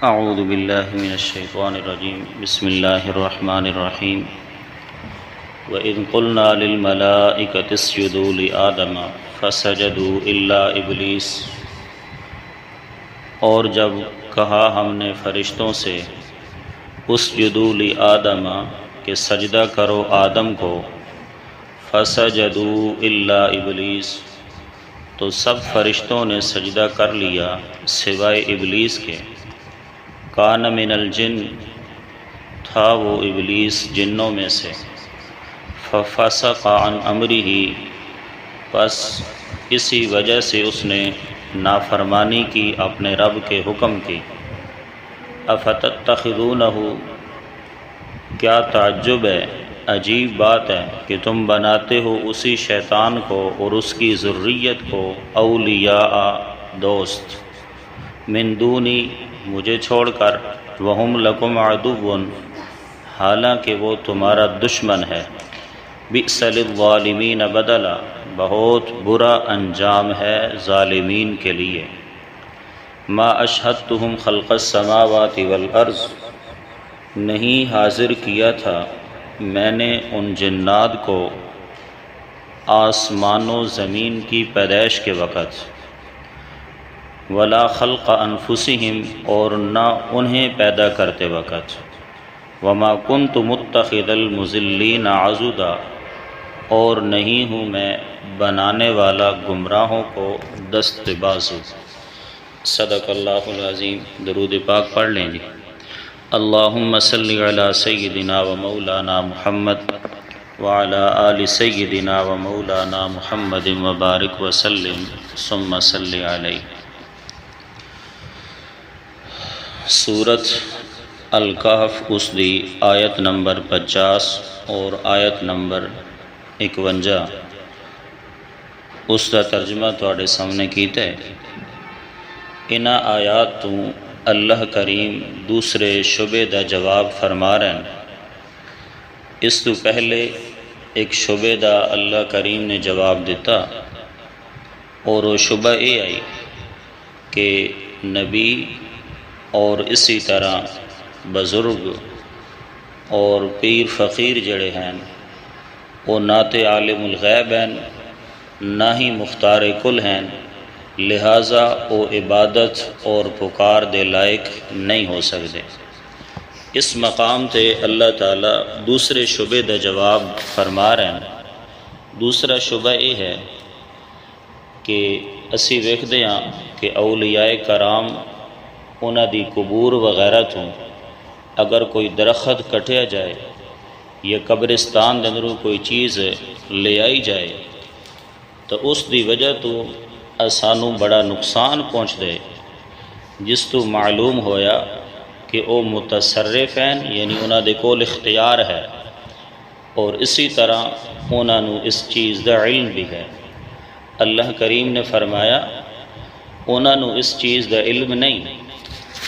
اعوذ باللہ من الشیطان الرجیم بسم اللہ الرحمن الرحیم وَإِذْ قُلْنَا لِلْمَلَائِكَةِ اسْجُدُوا لِآدَمَ فَسَجَدُوا إِلَّا إِبْلِيسَ، اور جب کہا ہم نے فرشتوں سے اسجدوا لآدم کہ سجدہ کرو آدم کو، فَسَجَدُوا إِلَّا إِبْلِيسَ تو سب فرشتوں نے سجدہ کر لیا سوائے ابلیس کے، کان من الجن تھا وہ ابلیس جنوں میں سے، ففسق عن امرہ پس اسی وجہ سے اس نے نافرمانی کی اپنے رب کے حکم کی، افتتخذونہ کیا تعجب ہے، عجیب بات ہے کہ تم بناتے ہو اسی شیطان کو اور اس کی ذریت کو اولیاء دوست، من دونی مجھے چھوڑ کر، وہم لکم عدو حالانکہ وہ تمہارا دشمن ہے، بئس للظالمین بدلا بہت برا انجام ہے ظالمین کے لیے، ما اشہدتہم خلق السماوات والارض نہیں حاضر کیا تھا میں نے ان جنات کو آسمان و زمین کی پیدائش کے وقت، ولا خلق انفسہم اور نہ انہیں پیدا کرتے وقت، وما کنت متخذ المضلین عضدا اور نہیں ہوں میں بنانے والا گمراہوں کو دست بازو۔ صدق اللہ العظیم۔ درود پاک پڑھ لیں جی۔ اللہم صلی علی سیدنا و مولانا محمد وعلی آل سیدنا و مولانا محمد وبارک وسلم ثم صلی علیہ۔ سورت الکہف اس دی آیت نمبر 50 اور آیت نمبر 51 اس کا ترجمہ تواڈے سامنے کیتا ہے۔ انہاں آیات تو اللہ کریم دوسرے شبے دا جواب فرما رہے ہیں۔ اس تو پہلے ایک شبے دا اللہ کریم نے جواب دیتا اور وہ شبہ یہ آئی کہ نبی اور اسی طرح بزرگ اور پیر فقیر جڑے ہیں وہ نہ تے عالم الغیب ہیں نہ ہی مختار کل ہیں، لہٰذا وہ عبادت اور پکار دے لائق نہیں ہو سکتے۔ اس مقام تے اللہ تعالیٰ دوسرے شبے دا جواب فرما رہے ہیں۔ دوسرا شبہ یہ ہے کہ اسی ویکھدے ہاں کہ اولیاء کرام انہاں دی قبور وغیرہ تو اگر کوئی درخت کٹیا جائے یا قبرستان دے اندروں کوئی چیز لے آئی جائے تو اس دی وجہ تو سانوں بڑا نقصان پہنچ دے، جس تو معلوم ہویا کہ وہ متصرف ہیں، یعنی انہاں دے کول اختیار ہے اور اسی طرح انہاں نو اس چیز دا علم بھی ہے۔ اللہ کریم نے فرمایا انہاں نو اس چیز دا علم نہیں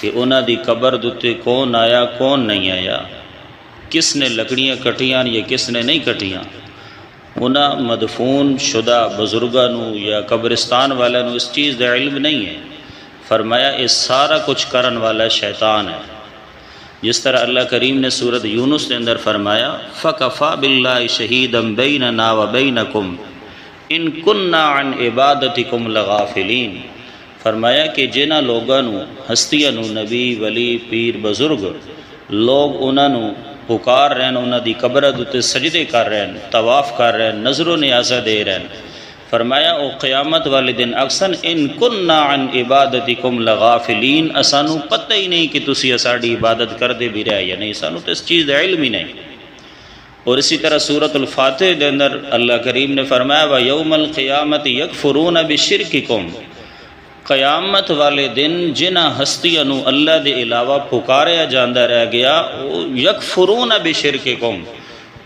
کہ انہاں دی قبر دتے کون آیا کون نہیں آیا، کس نے لکڑیاں کٹیاں یا کس نے نہیں کٹیاں۔ انہاں مدفون شدہ بزرگاں نو یا قبرستان والے نو اس چیز دا علم نہیں ہے۔ فرمایا اس سارا کچھ کرن والا شیطان ہے، جس طرح اللہ کریم نے سورۃ یونس کے اندر فرمایا فَكَفَى بِاللَّهِ شَهِيدًا بَيْنَنَا وَبَيْنَكُمْ إِن كُنَّا عَنْ عِبَادَتِكُمْ لَغَافِلِينَ۔ فرمایا کہ جنہاں لوگاں نو ہستیاں نو نبی ولی پیر بزرگ لوگ انہاں نو پکار رہے ہیں، انہاں دی قبر دے سجدے کر رہے ہیں، طواف کر رہے ہیں، نظر و نیازہ دے رہے ہیں۔ فرمایا او قیامت والے دن اکسن ان کننا عن عبادتکم لغافلین، اسانو پتہ ہی نہیں کہ تسی اساڑی عبادت کر دے بھی رہے یا نہیں، سانو تو اس چیز دا علم ہی نہیں۔ اور اسی طرح سورۃ الفاتح دے اندر اللہ کریم نے فرمایا وَيَوْمَ الْقِيَامَةِ يَكْفُرُونَ بِشِرْكِكُمْ، قیامت والے دن جنہ ہستیاں نو اللہ دے علاوہ پکاریا جاندہ رہ گیا، یکفرون بشرککم،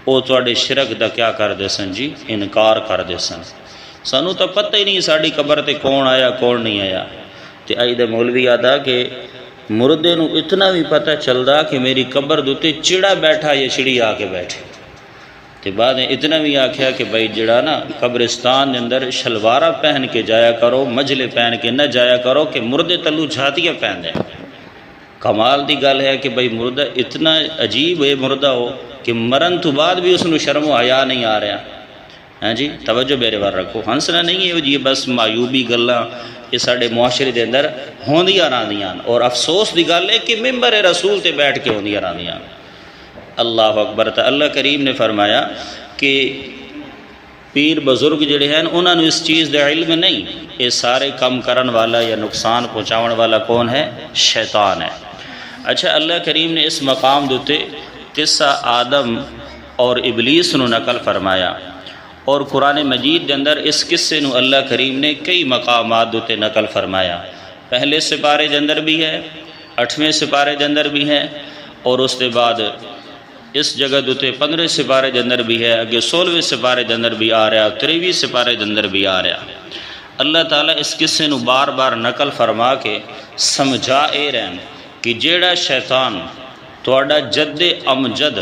او تواڈے شرک دا کیا کر دے سن جی، انکار کر دے سن۔ سانو تو پتہ ہی نہیں ساڑی قبر تے کون آیا کون نہیں آیا۔ تے آئی دے مولوی آدھا کہ مردے نو اتنا بھی پتہ چلدا کہ میری قبر دوتے چڑا بیٹھا یا چڑی آ کے بیٹھے، تے بعد اتنا بھی آکھیا کہ بھائی جڑا نا قبرستان دے اندر شلوارہ پہن کے جایا کرو، مجلے پہن کے نہ جایا کرو کہ مردے تلو جھاتیاں پہن دیں۔ کمال دی گل ہے کہ بھئی مردہ اتنا عجیب ہے مردہ ہو کہ مرن تو بعد بھی اس نو شرم و حیا نہیں آ رہا. ہاں جی توجہ میرے بار رکھو. ہنسنا نہیں ہے جی بس معیوبی گلاں یہ سارے معاشرے دے اندر ہوندیاں رہندیاں، اور افسوس دی گل ہے کہ ممبر رسول تے بیٹھ کے ہوندیاں رہندیاں. اللہ اکبر. تا اللہ کریم نے فرمایا کہ پیر بزرگ جڑے ہیں انہوں نے اس چیز دا علم نہیں. یہ سارے کم کرن والا یا نقصان پہنچاون والا کون ہے؟ شیطان ہے. اچھا اللہ کریم نے اس مقام دوتے قصہ آدم اور ابلیس نو نقل فرمایا، اور قرآن مجید دے اندر اس قصے نو اللہ کریم نے کئی مقامات دوتے نقل فرمایا. پہلے سپارے دے اندر بھی ہے، 8ویں سپارے دے اندر بھی ہے، اور اس کے بعد اس جگہ دوتے 15 سپارے دے اندر بھی ہے، اگے 16ویں سپارے دے اندر بھی آ رہا، 23ویں سپارے دے اندر بھی آ رہا. اللہ تعالیٰ اس قصے نو بار بار نقل فرما کے سمجھا اے رہن کہ جیڑا شیطان تواڈا جد امجد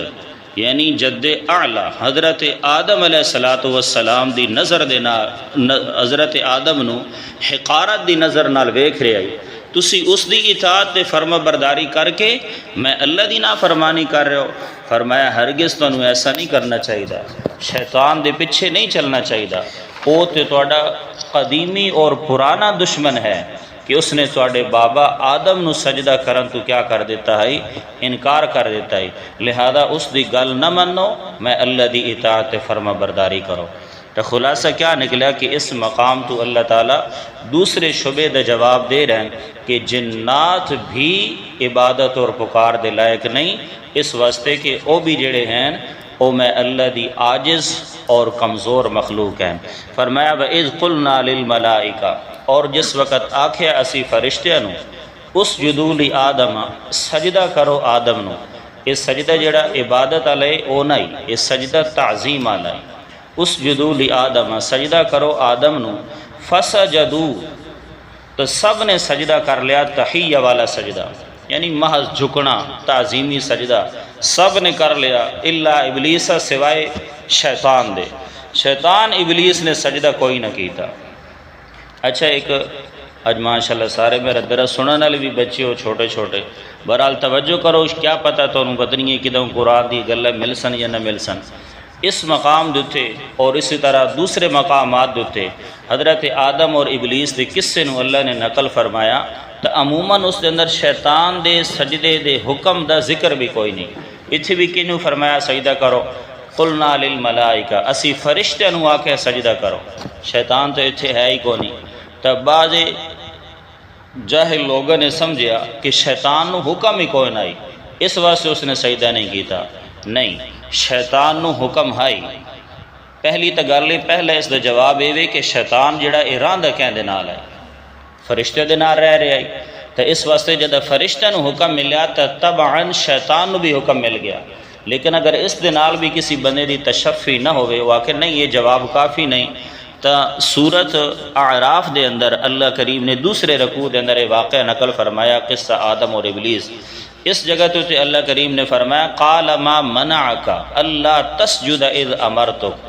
یعنی جد اعلیٰ حضرت آدم علیہ السلام دی نظر دے نال حضرت آدم نو حقارت دی نظر نال ویکھ رہے آئی، تسی اس دی اطاعت تے فرما برداری کر کے میں اللہ دی نافرمانی کر رہے ہو. فرمایا ہرگز تانوں ایسا نہیں کرنا چاہیے، شیطان دے پیچھے نہیں چلنا چاہیے. وہ تے تواڈا قدیمی اور پرانا دشمن ہے کہ اس نے تواڈے بابا آدم نو سجدہ کرن تو کیا کر دیتا ہے؟ انکار کر دیتا ہے. لہذا اس دی گل نہ منو، میں اللہ دی اطاعت فرما برداری کرو. تو خلاصہ کیا نکلا کہ اس مقام تو اللہ تعالیٰ دوسرے شبے دا جواب دے رہے ہیں کہ جنات بھی عبادت اور پکار دے لائق نہیں، اس واسطے کہ او بھی جڑے ہیں او میں اللہ دی عاجز اور کمزور مخلوق ہیں. فرمایا وَإِذْ قُلْنَا لِلْمَلَائِكَةِ، اور جس وقت آکھیا اسی فرشتیاں نو اسجدوا لآدم، سجدہ کرو آدم نو. یہ سجدہ جڑا عبادت علیہ او نہیں، یہ سجدہ تعظیم علیہ. اسجدوا لآدم، سجدہ کرو آدم نو. فسجدوا، تو سب نے سجدہ کر لیا، تحیہ والا سجدہ یعنی محض جھکنا تعظیمی سجدہ سب نے کر لیا، الا ابلیس، سوائے شیطان دے. شیطان ابلیس نے سجدہ کوئی نہ کیتا. اچھا ایک اج ماشاءاللہ سارے میرا درس سنن والے بھی بچے ہو چھوٹے چھوٹے، بہرحال توجہ کرو، کیا پتہ تانوں پتنی ہے کدوں قرآن دی گل مل سن یا نہ مل سن. اس مقام دوتے اور اسی طرح دوسرے مقامات دوتے حضرت آدم اور ابلیس دے قصے نو اللہ نے نقل فرمایا، تو عموماً اس دے اندر شیطان دے سجدے دے حکم دا ذکر بھی کوئی نہیں. اتھے بھی کنوں فرمایا سجدہ کرو؟ قلنا للملائکہ، اسی فرشتے نو آکے سجدہ کرو. شیطان تو اتھے ہے ہی کوئی نہیں. تب بعض جاہل لوگوں نے سمجھیا کہ شیطان نو حکم ہی کوئی نہیں، اس واسطے اس نے سجدہ نہیں کیتا. نہیں، شیطان نو حکم ہائی. پہلی تگالی پہلے اس دا جواب یہ کہ شیطان جڑا ایران دا کہن دے نال ہے، فرشتے دے نال رہ رہے آئی. تو اس واسطے جب فرشتے نو حکم ملیا تو طبعاً شیطان نو بھی حکم مل گیا. لیکن اگر اس دے نال بھی کسی بندے دی تشفی نہ ہوئے، واقع نہیں یہ جواب کافی نہیں، تو سورت اعراف دے اندر اللہ کریم نے دوسرے رکوع دے اندر واقعہ نقل فرمایا، قصہ آدم اور ابلیس. اس جگہ تو اللہ کریم نے فرمایا قال ما منعک اللہ تسجد اذ امرتک.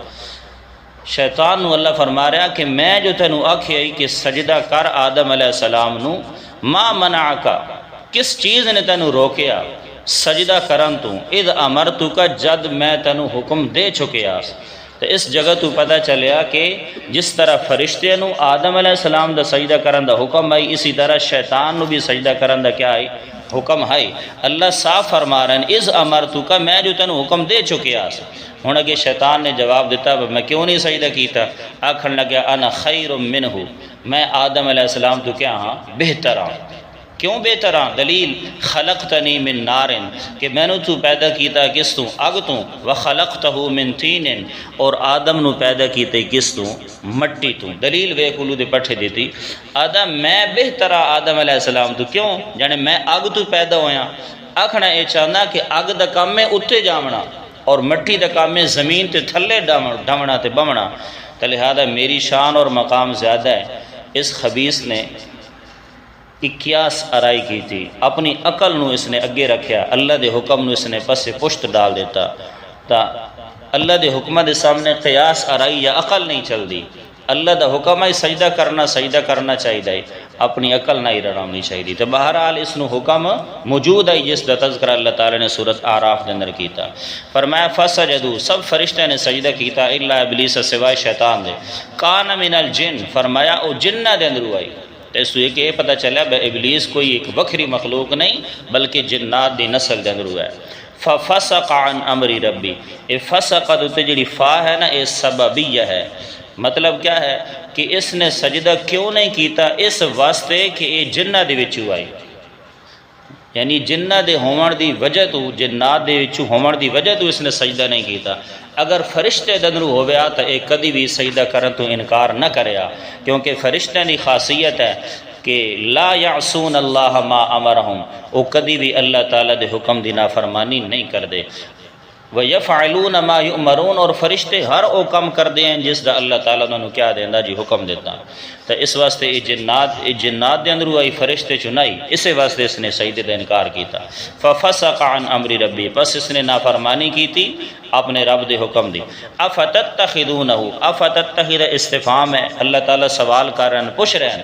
شیطان نو اللہ فرما رہا کہ میں جو تینوں آکھیا کہ سجدہ کر آدم علیہ السلام نو، ما منعک، کس چیز نے تینوں روکیا سجدہ کرن تو، اذ امرتک، جد میں تینوں حکم دے چکیا. تو اس جگہ تو پتہ چلیا کہ جس طرح فرشتے نو آدم علیہ السلام دا سجدہ کرن دا حکم آئی، اسی طرح شیطان نو بھی سجدہ کرن دا کیا آئی؟ حکم ہے. اللہ صاف فرما رہے ہیں اذ امرتک، میں جو تینوں حکم دے چکیا. ہوں اگے شیطان نے جواب دیتا میں کیوں نہیں سجدہ کیتا؟ آکھن لگا انا خیر منہ، میں آدم علیہ السلام تو کیا ہاں بہتر ہاں. کیوں بہتر ہاں؟ دلیل خلقتنی من نار، کہ میں نے تو پیدا کیتا کس تو؟ اگ تو. وخلقتہ من طین، اور آدم نو پیدا کیتے کس تو؟ مٹی تو. دلیل وے کلو دے پٹھے دیتی آدم میں بہتر ہاں آدم علیہ السلام تو. کیوں؟ یعنی میں اگ تو پیدا ہویا. آکھنا یہ چاہنا کہ اگ دا کام میں اتنے جاونا اور مٹی دا کام میں زمین تے تھلے ڈمنا تے بمنا. تو لہذا میری شان اور مقام زیادہ ہے. اس خبیث نے اکیاس آرائی کی تھی، اپنی عقل نو اس نے اگے رکھیا، اللہ دے حکم نو اس نے پس پشت ڈال دیتا. تا اللہ دے حکمہ دے سامنے قیاس آرائی یا عقل نہیں چل دی. اللہ دا حکم ہے سجدہ کرنا چاہیے، اپنی عقل نہ ہی رڑانی چاہیے۔ تو بہرحال اس نو حکم موجود ہے جس دا تذکرہ اللہ تعالیٰ نے سورۃ اعراف کے اندر کیتا۔ فرمایا فسجدوا، سب فرشتے نے سجدہ کیتا الا ابلیس، سوائے شیطان دے، کان من الجن، فرمایا او جنہ دے اندر آئی۔ تو اس یہ کہ یہ پتہ چلا بے ابلیس کوئی ایک وکری مخلوق نہیں بلکہ جنات دی نسل دے اندر ہوا ہے۔ ففسق عن امر ربی، اے فسق تے جڑی فا ہے نا یہ سببیہ ہے، مطلب کیا ہے کہ اس نے سجدہ کیوں نہیں کیتا؟ اس واسطے کہ یہ جنہ دے وچوں آئی، یعنی جنہ دے ہون دی وجہ تو، جنات دے وچوں ہون دی وجہ تو اس نے سجدہ نہیں کیتا۔ اگر فرشتے دندرو ہویا تو ایک کدی بھی سجدہ کرن تو انکار نہ کریا، کیونکہ فرشتے دی خاصیت ہے کہ لا یعصون اللہ ما امرہم، وہ کدی بھی اللہ تعالیٰ دے حکم دی نافرمانی نہیں کر دے۔ وَيَفْعَلُونَ مَا يُؤْمَرُونَ، اور فرشتے ہر وہ کام کر دے ہیں جس دا اللہ تعالیٰ انہوں کیا دیندا جی حکم دیتا۔ تو اس واسطے یہ جنات دے اندرو آئی، فرشتے چنائی، اسی واسطے اس نے سجدے دا انکار کیتا۔ فَفَسَقَ عَنْ أَمْرِ رَبِّ، پس اس نے نافرمانی کی تھی اپنے رب دے حکم دی۔ أَفَتَتَّخِذُونَهُ، أَفَتَتَّخِذ استفہام ہے، اللہ تعالیٰ سوال کر رہے ہیں، پوچھ رہے ہیں،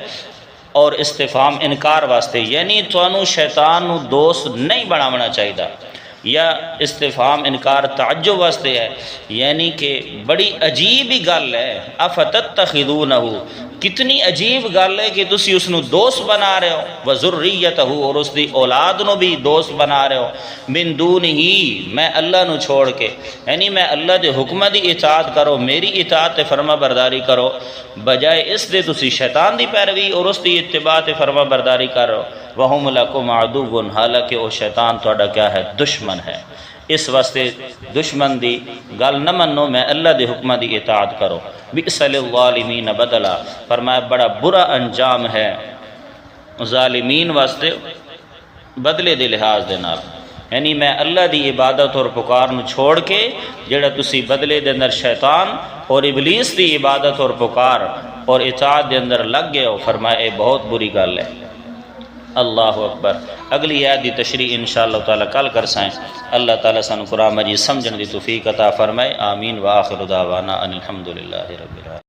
اور استفہام انکار واسطے، یعنی توانو شیطان نو دوست نہیں بناونا چاہیے، یا استفہام انکار تعجب واسطے ہے، یعنی کہ بڑی عجیب ہی گل ہے۔ افتتخذونہ، کتنی عجیب گل ہے کہ تسی اس نو دوست بنا رہے ہو، وذریتہ، اور اس دی اولاد نو بھی دوست بنا رہے ہو، من دونہ، میں اللہ نو چھوڑ کے، یعنی میں اللہ دے حکمہ دی اطاعت کرو، میری اطاعت فرما برداری کرو، بجائے اس دے تسی شیطان دی پیروی اور اس دی اتباع فرما برداری کرو۔ وَهُمْ لَكُمْ عَدُوٌّ، حالانکہ وہ شیطان تہاڈا کیا ہے؟ دشمن ہے۔ اس واسطے دشمن دی گل نہ منو، میں اللہ دے حکمہ دی اطاعت کرو۔ بئس للظالمین بدلا، فرمایا بڑا برا انجام ہے ظالمین واسطے بدلے دے لحاظ دے نال، یعنی میں اللہ دی عبادت اور پکار نو چھوڑ کے جڑا تسی بدلے دے اندر شیطان اور ابلیس دی عبادت اور پکار اور اطاعت دے اندر لگ گئے ہو، فرمایا اے بہت بری گل ہے۔ اللہ اکبر۔ اگلی آیت دی تشریح انشاءاللہ تعالی کل کر سائیں۔ اللہ تعالیٰ سانو قرآن مجید سمجھن دی توفیق عطا فرمائے۔ آمین۔ وآخر دعوانا ان الحمدللہ رب العالمین۔